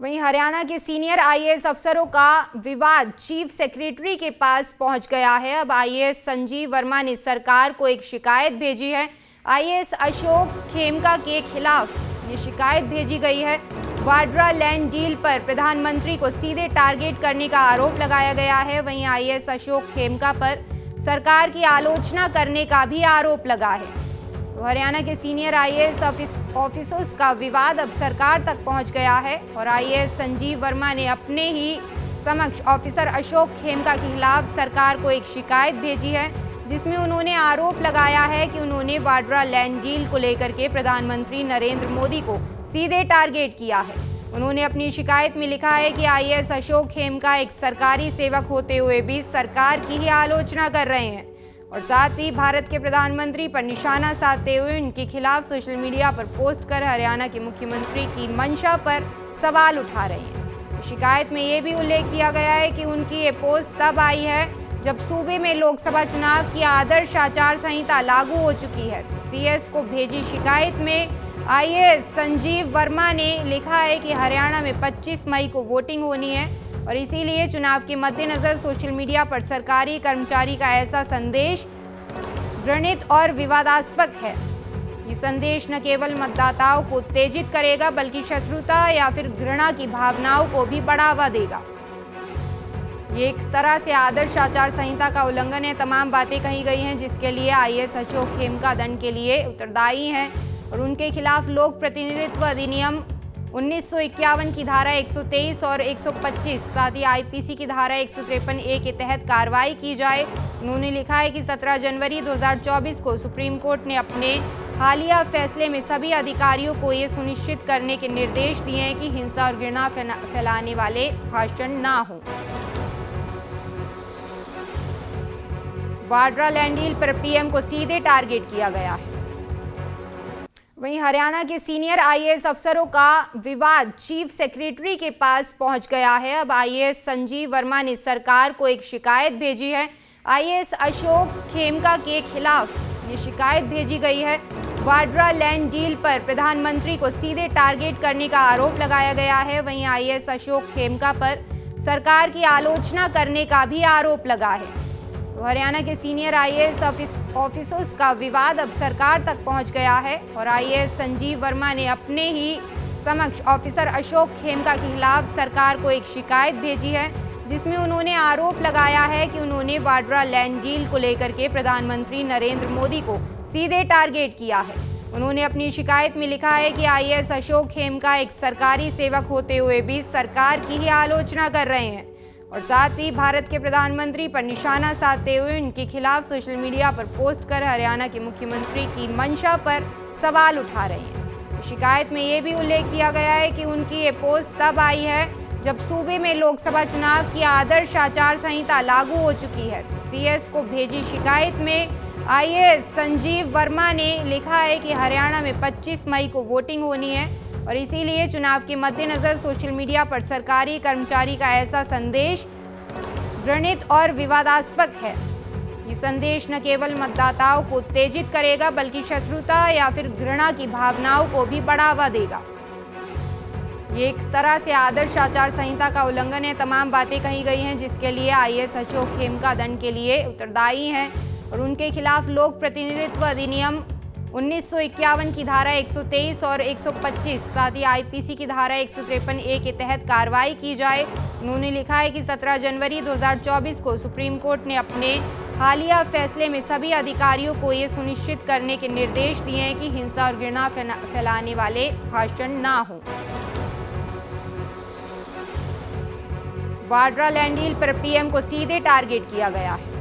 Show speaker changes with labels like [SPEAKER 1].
[SPEAKER 1] वहीं हरियाणा के senior IAS अफसरों का विवाद चीफ सेक्रेटरी के पास पहुंच गया है। अब आईएएस संजीव वर्मा ने सरकार को एक शिकायत भेजी है। आईएएस अशोक खेमका के खिलाफ ये शिकायत भेजी गई है। वाड्रा लैंड डील पर प्रधानमंत्री को सीधे टारगेट करने का आरोप लगाया गया है। वहीं आईएएस अशोक खेमका पर सरकार की आलोचना करने का भी आरोप लगा है। तो हरियाणा के सीनियर आईएएस ऑफिसर्स का विवाद अब सरकार तक पहुंच गया है और आईएएस संजीव वर्मा ने अपने ही समक्ष ऑफिसर अशोक खेमका के खिलाफ सरकार को एक शिकायत भेजी है, जिसमें उन्होंने आरोप लगाया है कि उन्होंने वाड्रा लैंड डील को लेकर के प्रधानमंत्री नरेंद्र मोदी को सीधे टारगेट किया है। उन्होंने अपनी शिकायत में लिखा है कि आईएएस अशोक खेमका एक सरकारी सेवक होते हुए भी सरकार की ही आलोचना कर रहे हैं और साथ ही भारत के प्रधानमंत्री पर निशाना साधते हुए उनके खिलाफ सोशल मीडिया पर पोस्ट कर हरियाणा के मुख्यमंत्री की मंशा पर सवाल उठा रहे हैं। शिकायत में ये भी उल्लेख किया गया है कि उनकी ये पोस्ट तब आई है जब सूबे में लोकसभा चुनाव की आदर्श आचार संहिता लागू हो चुकी है। तो सीएस को भेजी शिकायत में आईएएस संजीव वर्मा ने लिखा है कि हरियाणा में 25 मई को वोटिंग होनी है और इसीलिए चुनाव के मद्देनजर सोशल मीडिया पर सरकारी कर्मचारी का ऐसा संदेश घृणित और विवादास्पद है। ये संदेश न केवल मतदाताओं को उत्तेजित करेगा बल्कि शत्रुता या फिर घृणा की भावनाओं को भी बढ़ावा देगा। ये एक तरह से आदर्श आचार संहिता का उल्लंघन है। तमाम बातें कही गई हैं जिसके लिए आईएएस अशोक खेमका दंड के लिए उत्तरदायी हैं और उनके खिलाफ लोक प्रतिनिधित्व अधिनियम 1951 की धारा 123 और 125 साथ ही आईपीसी की धारा 153A के तहत कार्रवाई की जाए। उन्होंने लिखा है कि 17 जनवरी 2024 को सुप्रीम कोर्ट ने अपने हालिया फैसले में सभी अधिकारियों को ये सुनिश्चित करने के निर्देश दिए हैं कि हिंसा और घृणा फैलाने वाले भाषण ना हो। वाड्रा लैंड डील पर पीएम को सीधे टारगेट किया गया है। वहीं हरियाणा के सीनियर आईएएस अफसरों का विवाद चीफ सेक्रेटरी के पास पहुंच गया है। अब आईएएस संजीव वर्मा ने सरकार को एक शिकायत भेजी है। आईएएस अशोक खेमका के खिलाफ ये शिकायत भेजी गई है। वाड्रा लैंड डील पर प्रधानमंत्री को सीधे टारगेट करने का आरोप लगाया गया है। वहीं आईएएस अशोक खेमका पर सरकार की आलोचना करने का भी आरोप लगा है। तो हरियाणा के सीनियर आईएएस ऑफिसर्स का विवाद अब सरकार तक पहुंच गया है और आईएएस संजीव वर्मा ने अपने ही समक्ष ऑफिसर अशोक खेमका के खिलाफ सरकार को एक शिकायत भेजी है, जिसमें उन्होंने आरोप लगाया है कि उन्होंने वाड्रा लैंड डील को लेकर के प्रधानमंत्री नरेंद्र मोदी को सीधे टारगेट किया है। उन्होंने अपनी शिकायत में लिखा है कि आईएएस अशोक खेमका एक सरकारी सेवक होते हुए भी सरकार की ही आलोचना कर रहे हैं और साथ ही भारत के प्रधानमंत्री पर निशाना साधते हुए उनके खिलाफ सोशल मीडिया पर पोस्ट कर हरियाणा के मुख्यमंत्री की मंशा पर सवाल उठा रहे हैं। शिकायत में ये भी उल्लेख किया गया है कि उनकी ये पोस्ट तब आई है जब सूबे में लोकसभा चुनाव की आदर्श आचार संहिता लागू हो चुकी है। तो सीएस को भेजी शिकायत में आईएएस संजीव वर्मा ने लिखा है कि हरियाणा में 25 मई को वोटिंग होनी है और इसीलिए चुनाव के मद्देनजर सोशल मीडिया पर सरकारी कर्मचारी का ऐसा संदेश घृणित और विवादास्पद है। ये संदेश न केवल मतदाताओं को उत्तेजित करेगा बल्कि शत्रुता या फिर घृणा की भावनाओं को भी बढ़ावा देगा। ये एक तरह से आदर्श आचार संहिता का उल्लंघन है। तमाम बातें कही गई हैं जिसके लिए आईएएस अशोक खेमका दंड के लिए उत्तरदायी हैं और उनके खिलाफ लोक प्रतिनिधित्व अधिनियम 1951 की धारा 123 और 125 साथ ही आईपीसी की धारा 153A के तहत कार्रवाई की जाए। उन्होंने लिखा है कि 17 जनवरी 2024 को सुप्रीम कोर्ट ने अपने हालिया फैसले में सभी अधिकारियों को ये सुनिश्चित करने के निर्देश दिए हैं कि हिंसा और घृणा फैलाने वाले भाषण ना हो। वाड्रा लैंड डील पर पीएम को सीधे टारगेट किया गया है।